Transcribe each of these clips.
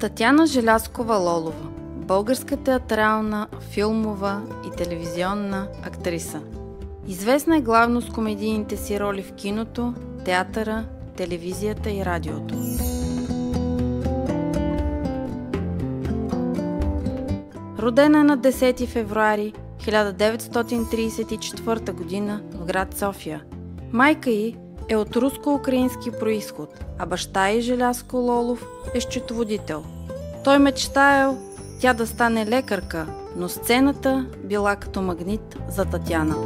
Татяна Желязкова Лолова, българска театрална, филмова и телевизионна актриса. Известна е главно с комедийните си роли в киното, театъра, телевизията и радиото. Родена е на 10 февруари 1934 г. в град София. Майка ѝ е от руско-украински происход, а баща ѝ Желязко Лолов е счетоводител. Той мечтаел тя да стане лекарка, но сцената била като магнит за Татяна.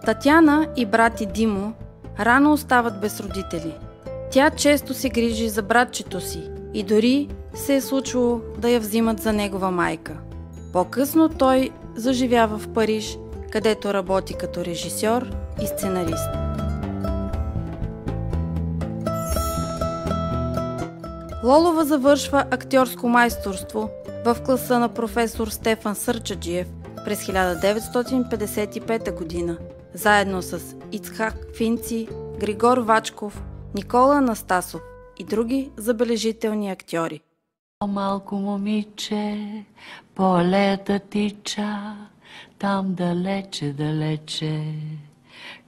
Татяна и брат ѝ Димо рано остават без родители. Тя често се грижи за братчето си и дори се е случвало да я взимат за негова майка. По-късно той заживява в Париж, където работи като режисьор и сценарист. Лолова завършва актьорско майсторство в класа на професор Стефан Сърчаджиев през 1955 г. заедно с Ицхак Финци, Григор Вачков, Никола Анастасов и други забележителни актьори. Малко момиче по алеята тича, там далече, далече,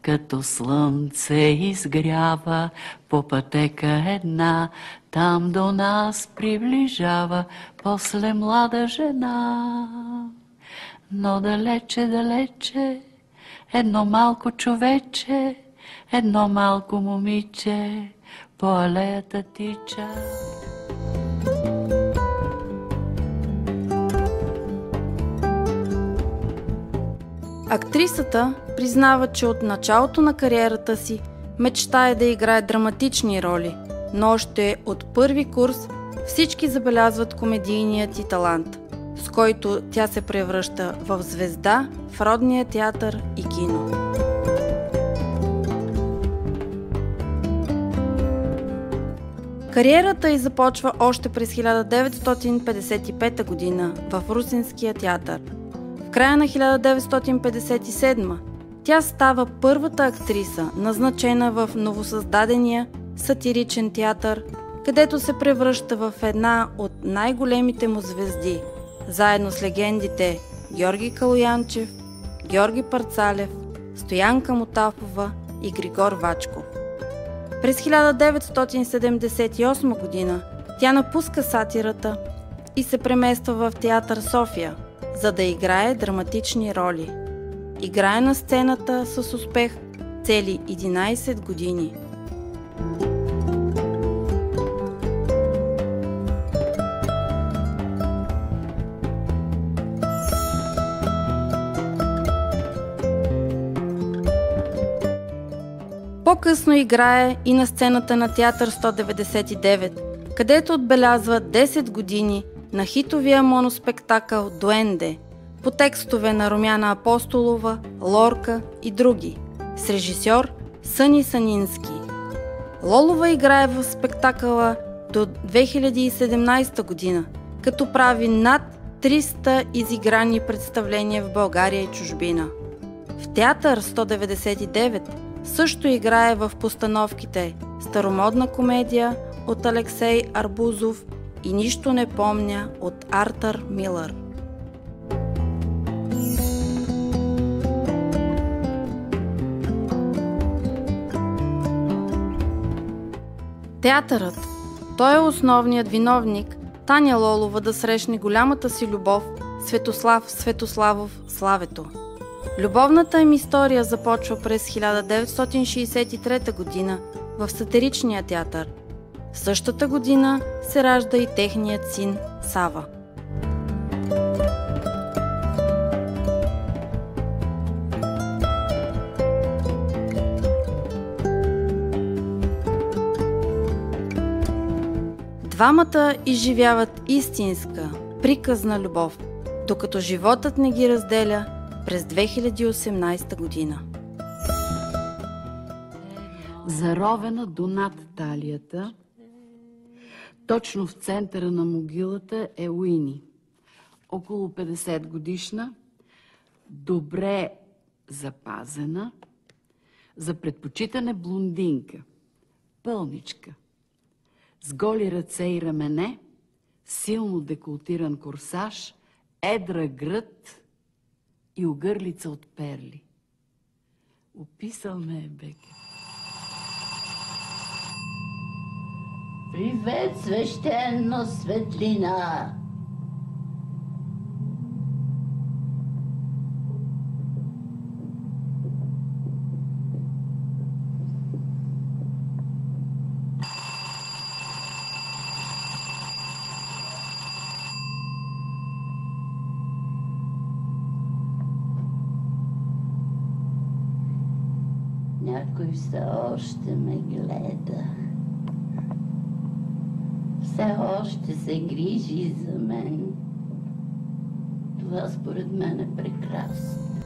като слънце изгрява по пътека една, там до нас приближава после млада жена. Но далече, далече, едно малко човече, едно малко момиче по алеята тича. Актрисата признава, че от началото на кариерата си мечтае да играе драматични роли, но още от първи курс всички забелязват комедийният ти талант, с който тя се превръща в звезда в родния театър и кино. Кариерата й започва още през 1955 г. в Русенския театър. В края на 1957 тя става първата актриса, назначена в новосъздадения сатиричен театър, където се превръща в една от най-големите му звезди, заедно с легендите Георги Калоянчев, Георги Парцалев, Стоянка Мутафова и Григор Вачков. През 1978 г. тя напуска сатирата и се премества в театър София, за да играе драматични роли. Играе на сцената с успех цели 11 години. По-късно играе и на сцената на театър 199, където отбелязва 10 години на хитовия моноспектакъл «Дуенде» по текстове на Румяна Апостолова, Лорка и други, с режисьор Съни Санински. Лолова играе в спектакъла до 2017 година, като прави над 300 изиграни представления в България и чужбина. В театър 199 също играе в постановките «Старомодна комедия» от Алексей Арбузов и «Нищо не помня» от Артър Милър. Театърът. Той е основният виновник Таня Лолова да срещне голямата си любов Светослав Светославов Славето. Любовната им история започва през 1963 г. в сатиричния театър. В същата година се ражда и техният син Сава. Двамата изживяват истинска, приказна любов, докато животът не ги разделя през 2018 година. Заровена до над талията, точно в центъра на могилата е Уини. Около 50 годишна, добре запазена, за предпочитане блондинка. пълничка, с голи ръце и рамене, силно деколтиран корсаж, едра гръд и огърлица от перли. Описал ме е Бекет. Привет, свещено светлина! Някой все още ме гледа. Все още се грижи за мен. Това според мен е прекрасно.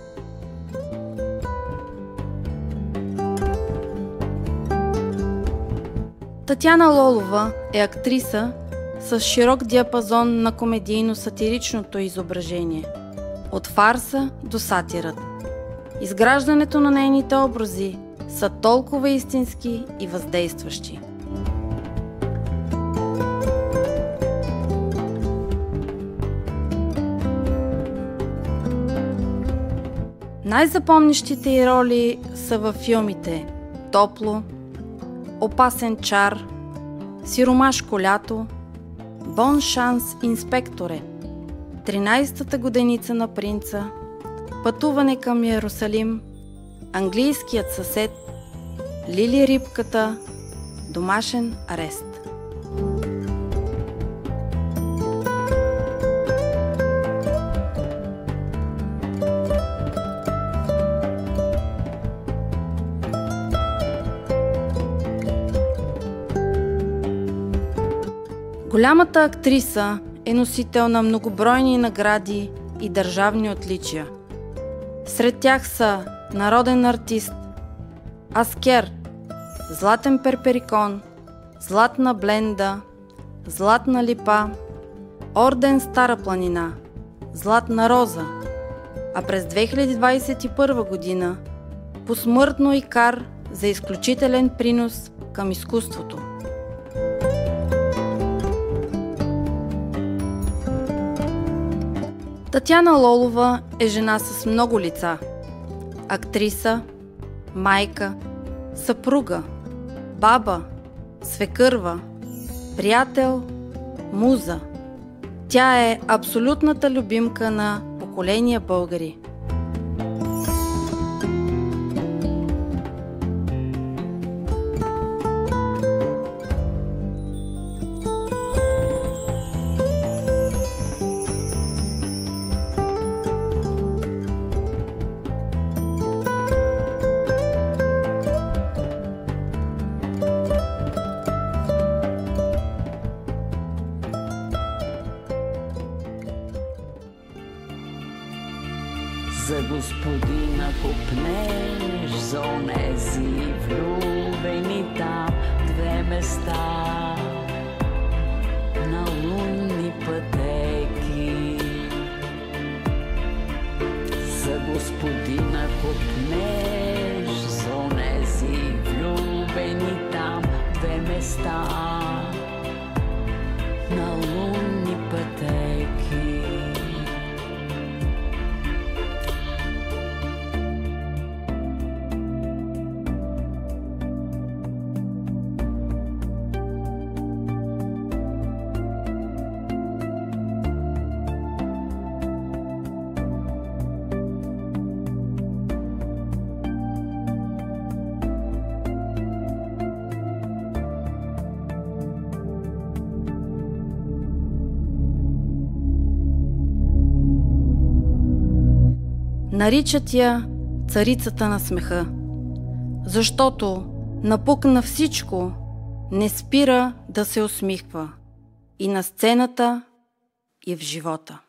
Татяна Лолова е актриса с широк диапазон на комедийно-сатиричното изображение. От фарса до сатирата. Изграждането на нейните образи са толкова истински и въздействащи. Най-запомнящите й роли са във филмите "Топло", "Опасен чар", "Сиромашко лято", "Бон шанс, инспекторе", "13-та годеница на принца", "Пътуване към Йерусалим", "Английският съсед", "Лили рибката", "Домашен арест". Голямата актриса е носител на многобройни награди и държавни отличия. Сред тях са народен артист, Аскер, златен перперикон, златна бленда, златна липа, орден Стара планина, златна роза, а през 2021 година посмъртно икар за изключителен принос към изкуството. Татяна Лолова е жена с много лица. Актриса, майка, съпруга, баба, свекърва, приятел, муза. Тя е абсолютната любимка на поколения българи. За господина купнеш, за онези влюбени там две места на лунни пътеки. За господина купнеш, за онези влюбени там две места на лунни пътеки. Наричат я царицата на смеха, защото напук на всичко не спира да се усмихва и на сцената, и в живота.